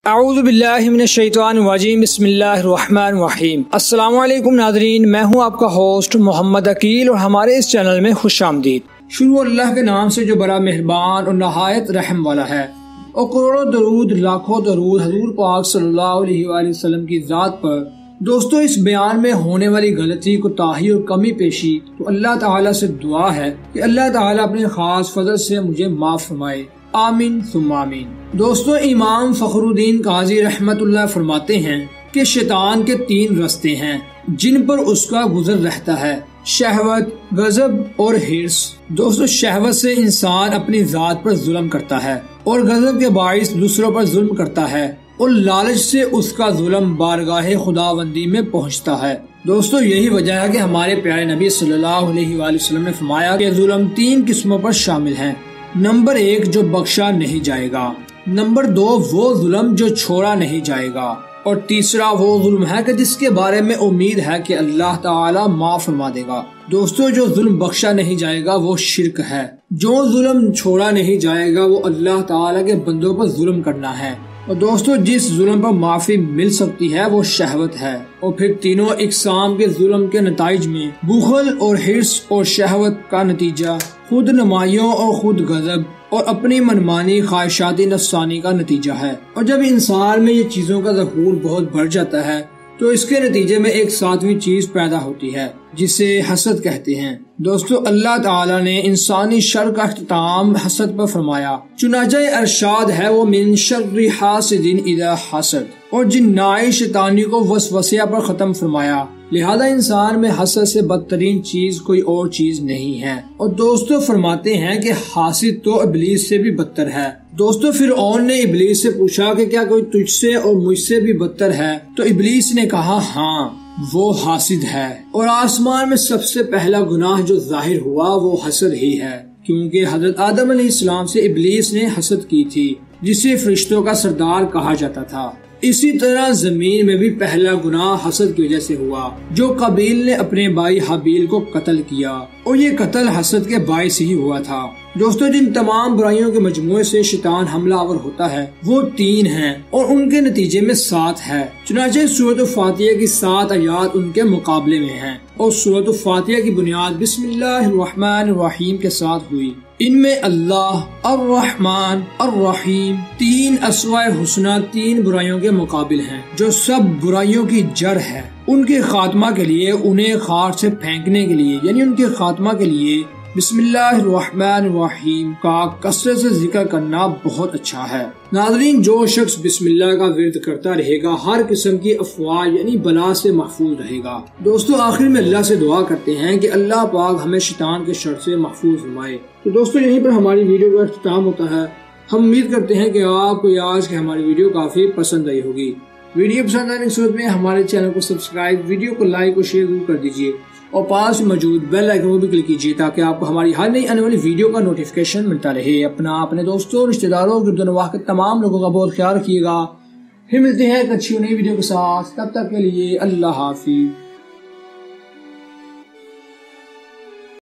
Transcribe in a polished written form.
اعوذ باللہ من الشیطان الرجیم بسم اللہ الرحمن الرحیم۔ السلام علیکم ناظرین، میں ہوں آپ کا ہوسٹ محمد عقیل اور ہمارے اس چینل میں خوش آمدید۔ شروع اللہ کے نام سے جو بڑا مہربان اور نہایت رحم والا ہے، اور کروڑوں درود لاکھوں درود حضور پاک صلی اللہ علیہ وآلہ وسلم کی ذات پر۔ دوستو، اس بیان میں ہونے والی غلطی کوتاہی اور کمی پیشی تو اللہ تعالیٰ سے دعا ہے کہ اللہ تعالیٰ اپنے خاص فضل سے مجھے معاف فرمائے، آمین ثم آمین۔ دوستو، امام فخر الدین قاضی رحمت اللہ فرماتے ہیں کہ شیطان کے 3 رستے ہیں جن پر اس کا گزر رہتا ہے: شہوت، غضب اور حرص۔ دوستو، شہوت سے انسان اپنی ذات پر ظلم کرتا ہے اور غضب کے باعث دوسروں پر ظلم کرتا ہے، اور لالچ سے اس کا ظلم بارگاہ خداوندی میں پہنچتا ہے۔ دوستو، یہی وجہ ہے کہ ہمارے پیارے نبی صلی اللہ علیہ وآلہ وسلم نے فرمایا کہ ظلم 3 قسموں پر شامل ہیں۔ نمبر 1، جو بخشا نہیں جائے گا۔ نمبر 2، وہ ظلم جو چھوڑا نہیں جائے گا۔ اور تیسرا وہ ظلم ہے کہ جس کے بارے میں امید ہے کہ اللہ تعالیٰ معاف فرما دے گا۔ دوستو، جو ظلم بخشا نہیں جائے گا وہ شرک ہے۔ جو ظلم چھوڑا نہیں جائے گا وہ اللہ تعالیٰ کے بندوں پر ظلم کرنا ہے۔ اور دوستو، جس ظلم پر معافی مل سکتی ہے وہ شہوت ہے۔ اور پھر تینوں اقسام کے ظلم کے نتائج میں بخل اور حرص اور شہوت کا نتیجہ خود نمائیوں اور خود غضب اور اپنی منمانی خواہشاتی نفسانی کا نتیجہ ہے۔ اور جب انسان میں یہ چیزوں کا ظہور بہت بڑھ جاتا ہے تو اس کے نتیجے میں ایک 7ویں چیز پیدا ہوتی ہے جسے حسد کہتے ہیں۔ دوستو، اللہ تعالیٰ نے انسانی شر کا اختتام حسد پر فرمایا، چنانچہ ارشاد ہے وہ من شر حاسد اذا حسد، اور جنائی شیطانی کو وسوسہ پر ختم فرمایا۔ لہذا انسان میں حسد سے بدترین چیز کوئی اور چیز نہیں ہے۔ اور دوستو، فرماتے ہیں کہ حاسد تو ابلیس سے بھی بدتر ہے۔ دوستو، فرعون نے ابلیس سے پوچھا کہ کیا کوئی تجھ سے اور مجھ سے بھی بدتر ہے؟ تو ابلیس نے کہا ہاں، وہ حاسد ہے۔ اور آسمان میں سب سے پہلا گناہ جو ظاہر ہوا وہ حسد ہی ہے، کیونکہ حضرت آدم علیہ السلام سے ابلیس نے حسد کی تھی، جسے فرشتوں کا سردار کہا جاتا تھا۔ اسی طرح زمین میں بھی پہلا گناہ حسد کی وجہ سے ہوا، جو قابیل نے اپنے بھائی حابیل کو قتل کیا، اور یہ قتل حسد کے باعث ہی ہوا تھا۔ دوستو، جن تمام برائیوں کے مجموعے سے شیطان حملہ آور ہوتا ہے وہ 3 ہیں، اور ان کے نتیجے میں 7 ہے۔ چنانچہ سورۃ الفاتحہ کی 7 آیات ان کے مقابلے میں ہیں، اور سورۃ الفاتحہ کی بنیاد بسم اللہ الرحمن الرحیم کے ساتھ ہوئی۔ ان میں اللہ، الرحمن، الرحیم 3 اسماء حسنی 3 برائیوں کے مقابل ہیں جو سب برائیوں کی جڑ ہے۔ ان کے خاتمہ کے لیے، انہیں خاک سے پھینکنے کے لیے، یعنی ان کے خاتمہ کے لیے بسم اللہ الرحمن الرحیم کا کثرت سے ذکر کرنا بہت اچھا ہے۔ ناظرین، جو شخص بسم اللہ کا ورد کرتا رہے گا ہر قسم کی افواہ یعنی بلا سے محفوظ رہے گا۔ دوستو، آخر میں اللہ سے دعا کرتے ہیں کہ اللہ پاک ہمیں شیطان کے شر سے محفوظ فرمائے۔ تو دوستو، یہیں پر ہماری ویڈیو کا اختتام ہوتا ہے۔ ہم امید کرتے ہیں کہ آپ کو آج کی ہماری ویڈیو کافی پسند آئی ہوگی۔ ویڈیو پسند آنے کی صورت میں ہمارے چینل کو سبسکرائب، ویڈیو کو لائک اور شیئر ضرور کر دیجیے، اور پاس میں موجود بیل آئیکن کو بھی کلک کیجیے تاکہ آپ کو ہماری ہر نئی آنے والی ویڈیو کا نوٹیفیکیشن ملتا رہے۔ اپنے دوستوں، رشتہ داروں، گرد و نواح کے تمام لوگوں کا بہت خیال رکھیے گا۔ پھر ملتے ہیں ایک اچھی نئی ویڈیو کے ساتھ، تب تک کے لیے اللہ حافظ۔